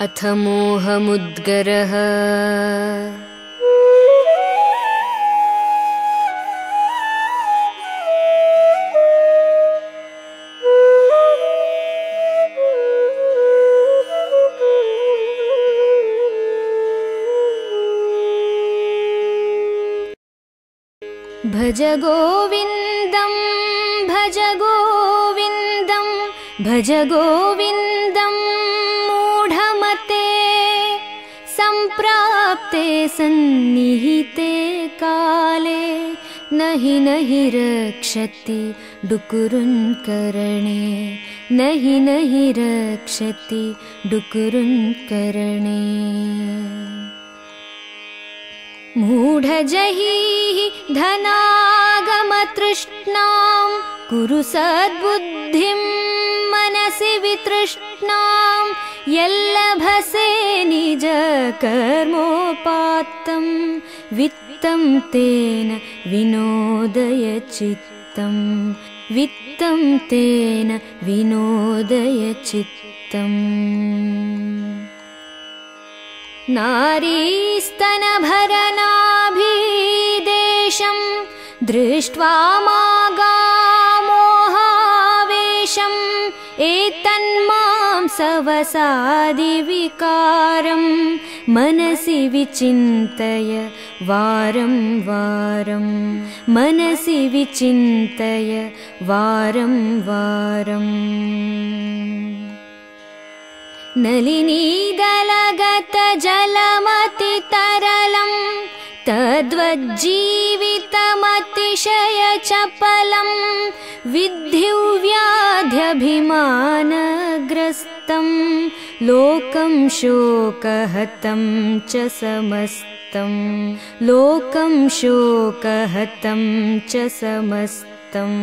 अथ मोहमुद्गरः भज गोविन्दं भज गोविन्दं भज गोविन्दं मूढमते सम्प्राप्ते सन्निहिते काले नहि नहि रक्षति डुकुरुन्करणे नहि नहि रक्षति डुकुरुन्करणे मूढजहिः धनागमतृष्णां कुरु सद्बुद्धिं मनसि वितृष्णां यल्लभसे निजकर्मोपात्तं वित्तं तेन विनोदय चित्तं वित्तं तेन विनोदय चित्तम् नारीस्तनभरनाभिदेशं दृष्ट्वा मागामोहावेशम् एतन्मां सवसादिविकारं मनसि विचिन्तय वारं वारं मनसि विचिन्तय वारं वारम् नलिनीदलगतजलमतितरलं तद्वज्जीवितमतिशयचपलं विद्युव्याध्यभिमानग्रस्तं लोकं शोकहतं च समस्तं लोकं शोकहतं च समस्तम्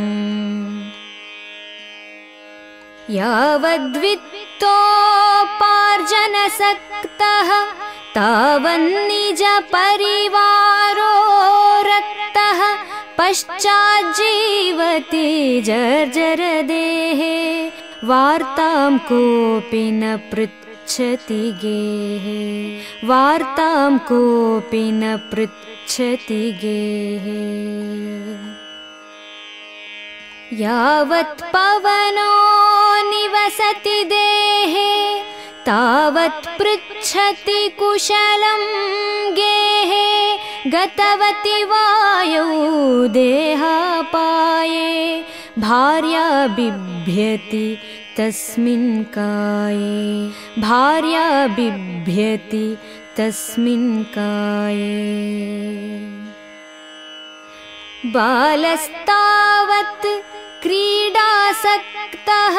यावद्वित्तोपार्जनसक्तः तावन्निजपरिवारो रक्तः पश्चाज्जीवति जर्जरदेहे वार्तां कोऽपि न पृच्छति गेहे वार्तां कोऽपि न पृच्छति गेहे यावत् पवनो निवसति देहे तावत् पृच्छति कुशलं गेहे गतवति वायौ देहापाये भार्या बिभ्यति तस्मिन् काये भार्या बिभ्यति तस्मिन् काये बालस्तावत् क्रीडासक्तः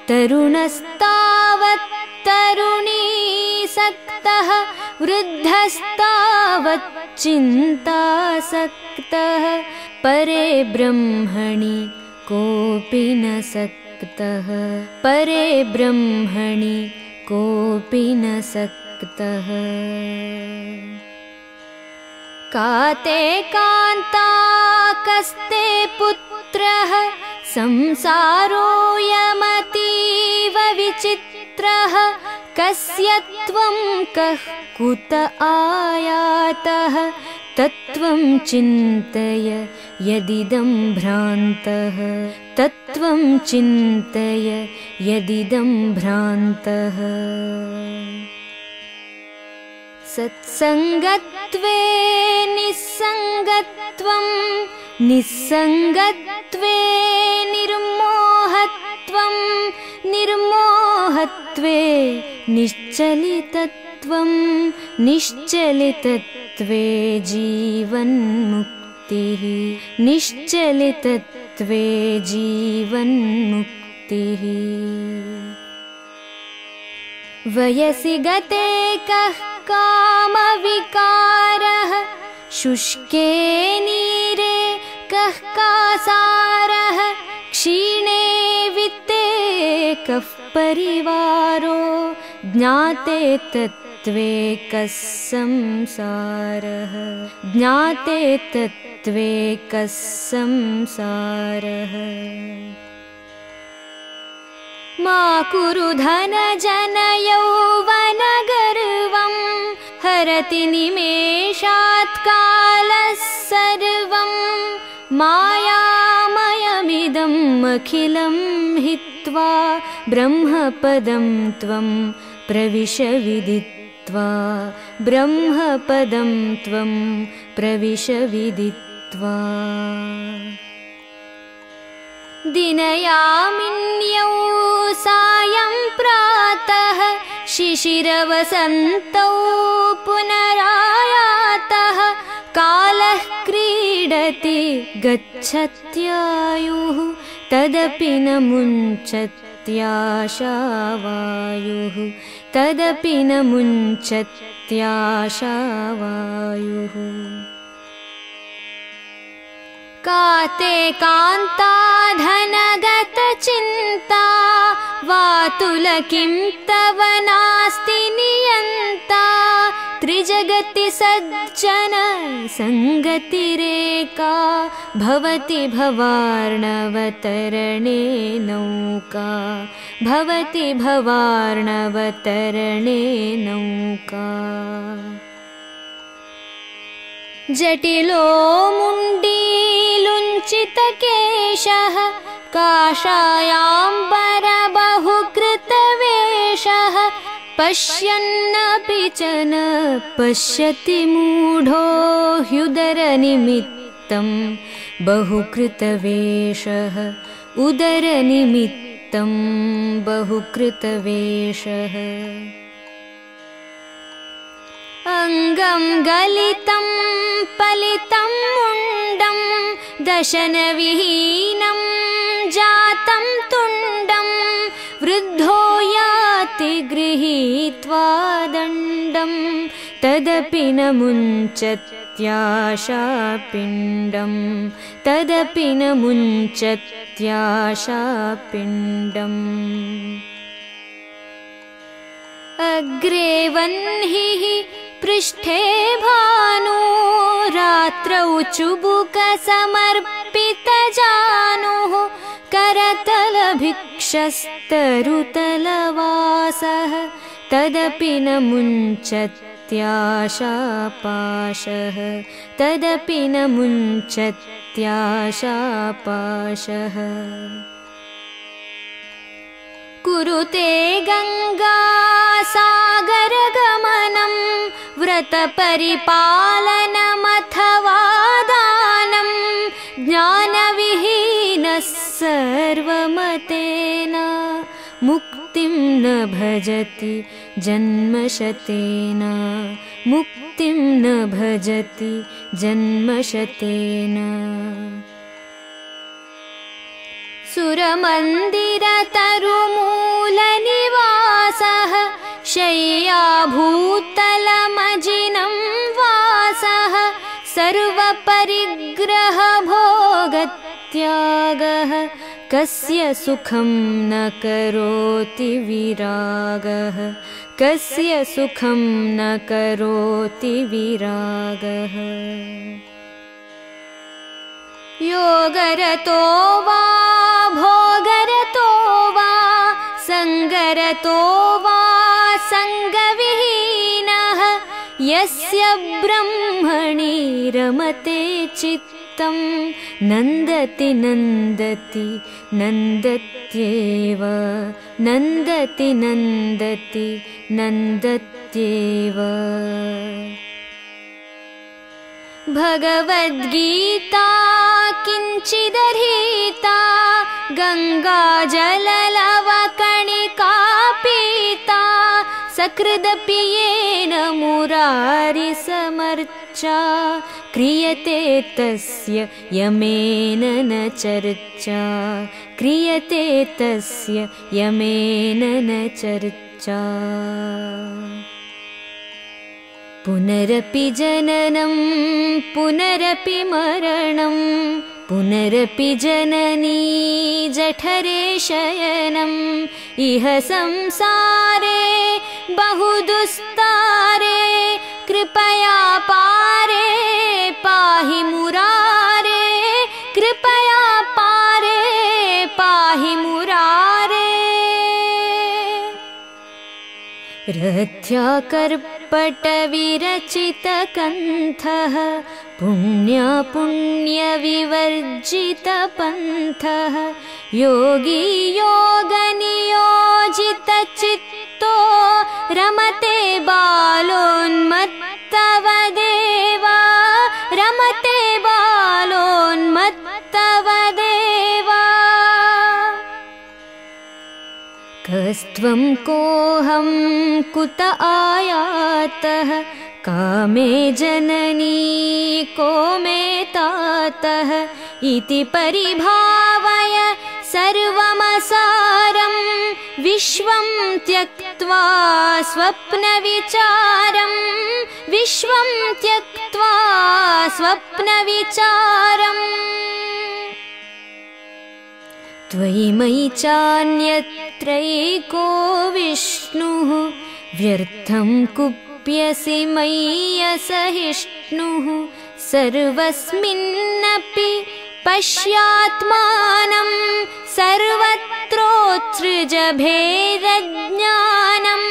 तरुणस्तावत् तरुणीसक्तः वृद्धस्तावत् चिन्तासक्तः परे ब्रह्मणि कोऽपि न सक्तः परे ब्रह्मणि कोऽपि न सक्तः काते कान्ता कस्ते पुत्रः संसारोऽयमतीव विचित्रः कस्य त्वं कः कुत आयातः तत्त्वं चिन्तय यदिदं भ्रान्तः तत्त्वं चिन्तय यदिदं भ्रान्तः सत्सङ्गत्वे निस्सङ्गत्वं निस्सङ्गत्वे निर्मोहत्वं निर्मोहत्वे निश्चलितत्वं निश्चलितत्वे जीवन्मुक्तिः निश्चलितत्वे जीवन्मुक्तिः वयसि गते कः कामविकारः शुष्के नीरे कः कासारः क्षीणे वित्ते कः परिवारो ज्ञाते तत्त्वे कः संसारः ज्ञाते तत्त्वे कः संसारः मा कुरु धन जन यौवन स्मरति निमेषात् कालः सर्वं मायामयमिदम् अखिलं हित्वा ब्रह्मपदं त्वं प्रविश विदित्वा ब्रह्मपदं त्वं प्रविश विदित्वा दिनयामिन्यौ सायं प्रातः शिशिरवसन्तौ पुनरायातः कालः क्रीडति गच्छत्यायुः तदपि न मुञ्चत्याशावायुः तदपि न मुञ्चत्याशावायुः काते कान्ता धनगतचिन्ता वातुलकिं तव नास्ति नियन्ता त्रिजगति सज्जन संगतिरेका भवति भवार्णवतरणे नौका भवति भवार्णवतरणे नौका जटिलो मुण्डीलुञ्चितकेशः काषायाम्बरबहुकृतवेषः पश्यन्नपि च न पश्यति मूढो ह्युदरनिमित्तं बहुकृतवेषः उदरनिमित्तं बहुकृतवेषः अंगं गलितं पलितं मुण्डं दशनविहीनं जातं तुण्डं वृद्धो याति गृहीत्वा दण्डं तदपि न मुञ्चत्याशापिण्डं तदपि न मुञ्चत्याशापिण्डम् अग्रे वह्निः पृष्ठे भानु रात्रौ चुबुकसमर्पितजानुः करतलभिक्षस्तरुतलवासः तदपि न मुञ्चत्याशापाशः तदपि न मुञ्चत्याशापाशः कुरुते गंगा सागरगमनं व्रतपरिपालनमथवा दानं ज्ञानविहीनः सर्वमतेन मुक्तिं न भजति जन्मशतेन मुक्तिं न भजति जन्मशतेन सुरमन्दिरतरुमूलनिवासः शय्याभूतलमजिनं वासः सर्वपरिग्रहभोगत्यागः कस्य सुखं न करोति विरागः कस्य सुखं न करोति विरागः योगरतो वा भोगरतो वा संगरतो वा संगविहीनः यस्य ब्रह्मणि रमते चित्तं नन्दति नन्दति नन्दत्येव नन्दति नन्दति नन्दत्येव भगवद्गीता किञ्चिदधीता गङ्गाजललवकणिका पीता सकृदपि येन मुरारिसमर्चा क्रियते तस्य यमेन न चर्चा क्रियते तस्य यमेन न चर्चा पुनरपि जननं पुनरपि मरणं पुनरपि जननी जठरे शयनम् इह संसारे बहुदुस्तारे कृपया पारे पाहि मुरारे कृपया पारे पाहि मुरारे रथ्याकर्प त्रिपटविरचितकण्ठः पुण्यविवर्जितपन्थः योगी योगनियोजितचित्तो रमते बालोन्मत्तवदेवा रमते बालोन्मत्तवदेवा कस्त्वं कोऽहं कुत आयातः कामे जननी को मे तातः इति परिभावय सर्वमसारं विश्वं त्यक्त्वा स्वप्नविचारं विश्वं त्यक्त्वा स्वप्नविचारम् त्वयि मयि चान्यत्रैको विष्णुः व्यर्थं कुप्यसि मयि असहिष्णुः सर्वस्मिन्नपि पश्यात्मानं सर्वत्रोत्सृजभेदज्ञानं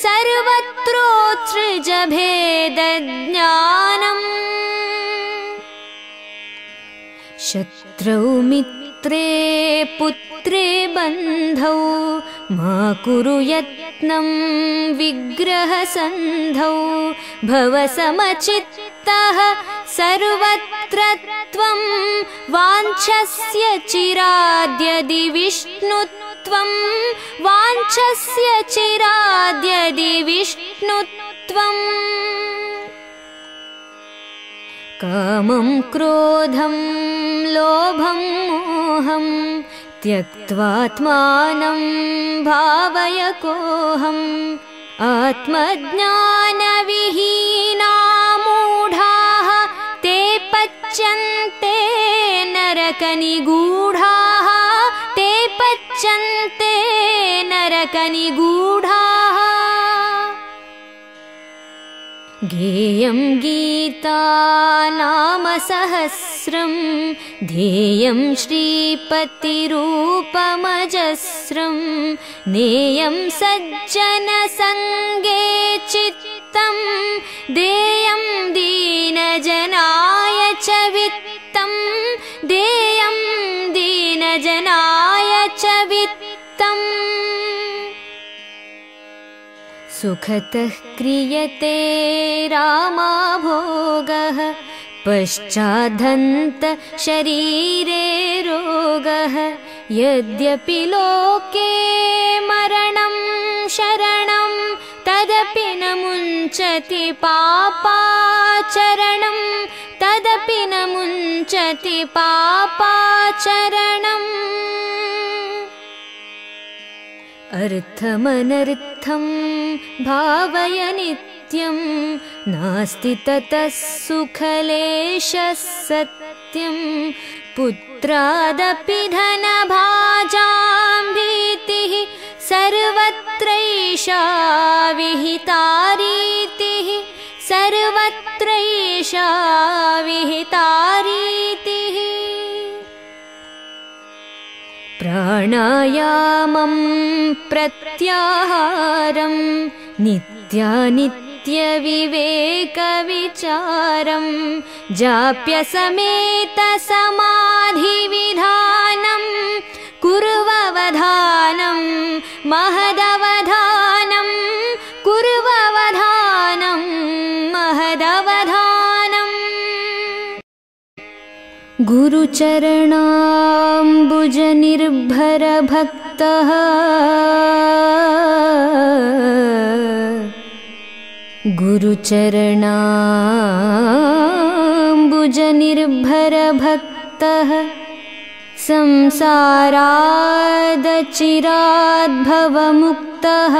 सर्वत्रोत्सृजभेदज्ञानम् शत्रौ मित्रे पुत्रे बन्धौ मा कुरु यत्नं विग्रहसन्धौ भव समचित्तः सर्वत्र त्वं वाञ्छस्य चिराद्यदि विष्णुत्वं वाञ्छस्य चिराद्यदि विष्णुत्वम् कामं क्रोधं लोभं मोहं त्यक्त्वात्मानं भावय कोऽहम् आत्मज्ञानविहीना मूढाः ते पच्यन्ते नरकनिगूढाः ते पच्यन्ते नरकनिगूढाः गेयं गीता नाम सहस्रं ध्येयं श्रीपतिरूपमजस्रं नेयं सज्जनसङ्गे चित्तं देयं दीनजनाय च वित्तं देयं दीनजनाय च वित्तम् सुखतः क्रियते रामाभोगः पश्चाद्धन्त शरीरे रोगः यद्यपि लोके मरणं शरणं तदपि न मुञ्चति पापाचरणं तदपि न मुञ्चति पापाचरणम् अर्थमनर्थं भावय नित्यं नास्ति ततः सुखलेशः सत्यं पुत्रादपि धनभाजां भीतिः सर्वत्रैषा विहिता रीतिः सर्वत्रैषा विहिता रीतिः प्राणायामं प्रत्याहारं नित्यानित्यविवेकविचारं जाप्यसमेतसमाधिविधानं कुर्ववधानं महदवधानं कुर्ववधानं महदवधानम् गुरुचरणाम्बुजनिर्भरभक्तः गुरुचरणाम्बुजनिर्भरभक्तः संसारादचिराद्भवमुक्तः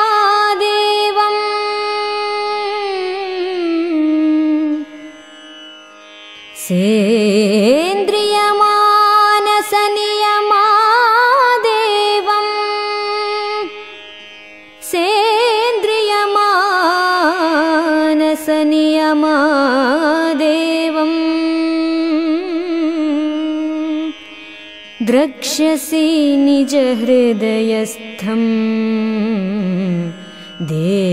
सेन्द्रियमानसनियमादेवम् सेन्द्रियमानसनियमादेवम् सेन्द्रियमानसनियमादेवम् द्रक्ष्यसि निजहृदयस्थं देवम्।